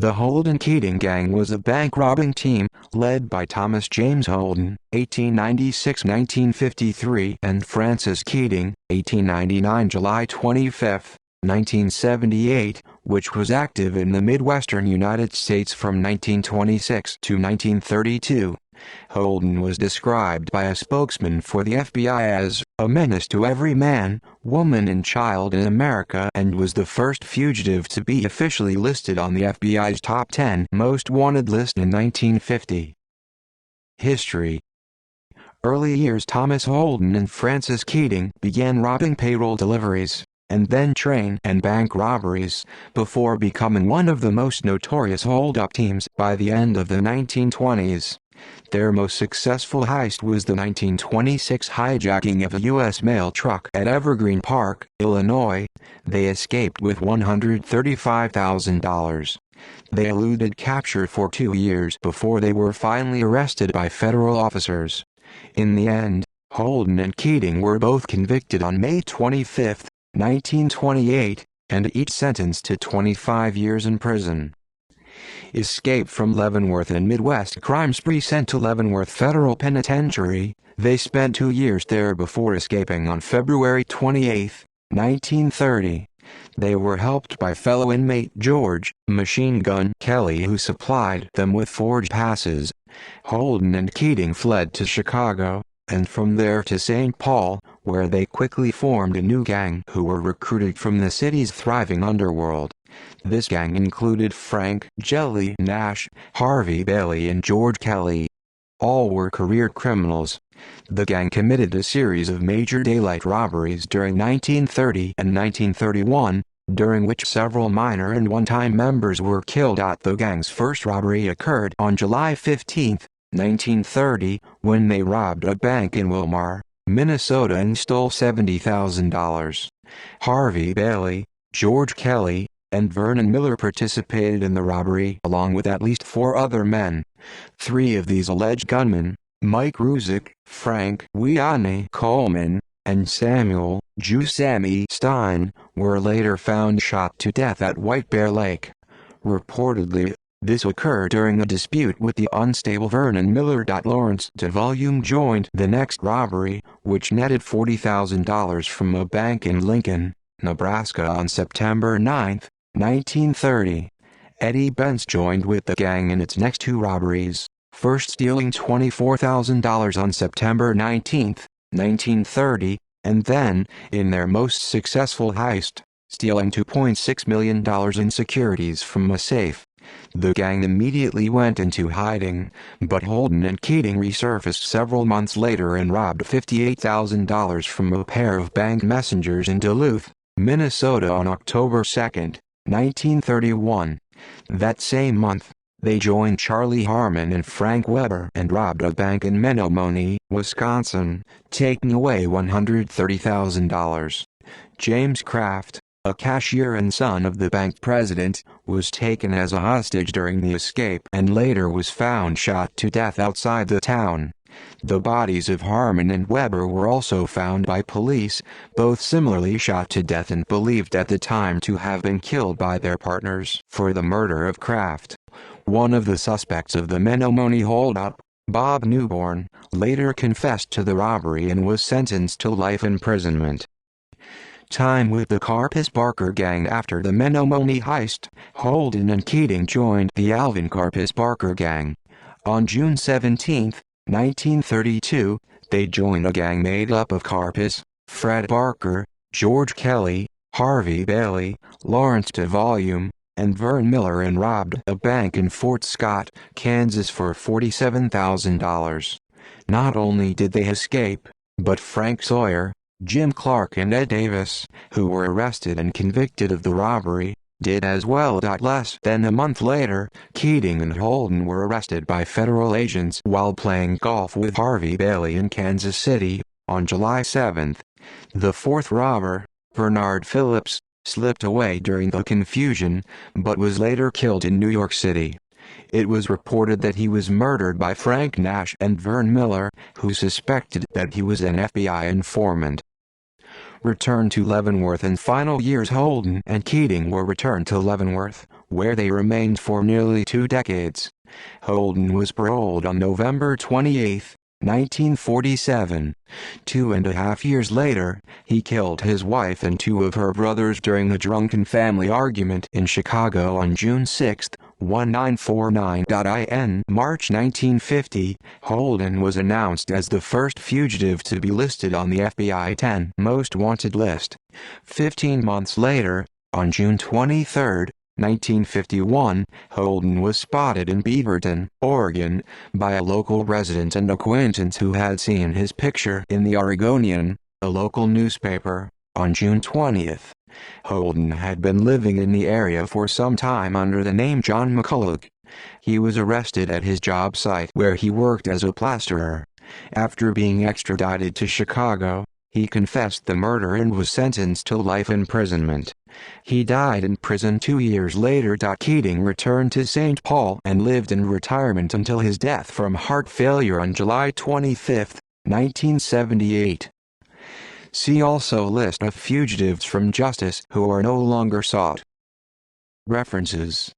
The Holden-Keating Gang was a bank-robbing team, led by Thomas James Holden (1896–1953) and Francis Keating (1899 July 25, 1978), which was active in the Midwestern United States from 1926 to 1932. Holden was described by a spokesman for the FBI as a menace to every man, woman and child in America, and was the first fugitive to be officially listed on the FBI's top 10 most wanted list in 1950. History. Early years. Thomas Holden and Francis Keating began robbing payroll deliveries, and then train and bank robberies, before becoming one of the most notorious hold-up teams by the end of the 1920s. Their most successful heist was the 1926 hijacking of a U.S. mail truck at Evergreen Park, Illinois. They escaped with $135,000. They eluded capture for 2 years before they were finally arrested by federal officers. In the end, Holden and Keating were both convicted on May 25, 1928, and each sentenced to 25 years in prison. Escape from Leavenworth and Midwest crime spree. Sent to Leavenworth Federal Penitentiary, they spent 2 years there before escaping on February 28, 1930. They were helped by fellow inmate George "Machine Gun" Kelly, who supplied them with forged passes. Holden and Keating fled to Chicago, and from there to St. Paul, where they quickly formed a new gang who were recruited from the city's thriving underworld. This gang included Frank "Jelly" Nash, Harvey Bailey and George Kelly. All were career criminals. The gang committed a series of major daylight robberies during 1930 and 1931, during which several minor and one-time members were killed. The gang's first robbery occurred on July 15, 1930, when they robbed a bank in Wilmar, Minnesota and stole $70,000. Harvey Bailey, George Kelly, and Vernon Miller participated in the robbery along with at least 4 other men. 3 of these alleged gunmen, Mike Ruzick, Frank "Wiane" Coleman, and Samuel "Sammy" Stein, were later found shot to death at White Bear Lake. Reportedly, this occurred during a dispute with the unstable Vernon Miller. Lawrence DeVolume joined the next robbery, which netted $40,000 from a bank in Lincoln, Nebraska on September 9, 1930. Eddie Benz joined with the gang in its next 2 robberies, first stealing $24,000 on September 19, 1930, and then, in their most successful heist, stealing $2.6 million in securities from a safe. The gang immediately went into hiding, but Holden and Keating resurfaced several months later and robbed $58,000 from a pair of bank messengers in Duluth, Minnesota on October 2, 1931. That same month, they joined Charlie Harmon and Frank Weber and robbed a bank in Menomonee, Wisconsin, taking away $130,000. James Kraft, a cashier and son of the bank president, was taken as a hostage during the escape and later was found shot to death outside the town. The bodies of Harmon and Weber were also found by police, both similarly shot to death and believed at the time to have been killed by their partners for the murder of Kraft. One of the suspects of the Menomonee holdup, Bob Newborn, later confessed to the robbery and was sentenced to life imprisonment. Time with the Karpis Barker Gang. After the Menomonee heist, Holden and Keating joined the Alvin Karpis Barker Gang. On June 17, 1932, they joined a gang made up of Karpis, Fred Barker, George Kelly, Harvey Bailey, Lawrence DeVolume, and Vern Miller and robbed a bank in Fort Scott, Kansas for $47,000. Not only did they escape, but Frank Sawyer, Jim Clark and Ed Davis, who were arrested and convicted of the robbery, did as well. Less than a month later, Keating and Holden were arrested by federal agents while playing golf with Harvey Bailey in Kansas City, on July 7. The 4th robber, Bernard Phillips, slipped away during the confusion, but was later killed in New York City. It was reported that he was murdered by Frank Nash and Vern Miller, who suspected that he was an FBI informant. Return to Leavenworth. In final years, Holden and Keating were returned to Leavenworth, where they remained for nearly 2 decades. Holden was paroled on November 28, 1947. 2.5 years later, he killed his wife and 2 of her brothers during a drunken family argument in Chicago on June 6, 1949. In March 1950, Holden was announced as the first fugitive to be listed on the FBI 10 Most Wanted list. 15 months later, on June 23, 1951, Holden was spotted in Beaverton, Oregon, by a local resident and acquaintance who had seen his picture in the Oregonian, a local newspaper, on June 20. Holden had been living in the area for some time under the name John McCulloch. He was arrested at his job site where he worked as a plasterer. After being extradited to Chicago, he confessed the murder and was sentenced to life imprisonment. He died in prison 2 years later. Keating returned to St. Paul and lived in retirement until his death from heart failure on July 25, 1978. See also list of fugitives from justice who are no longer sought. References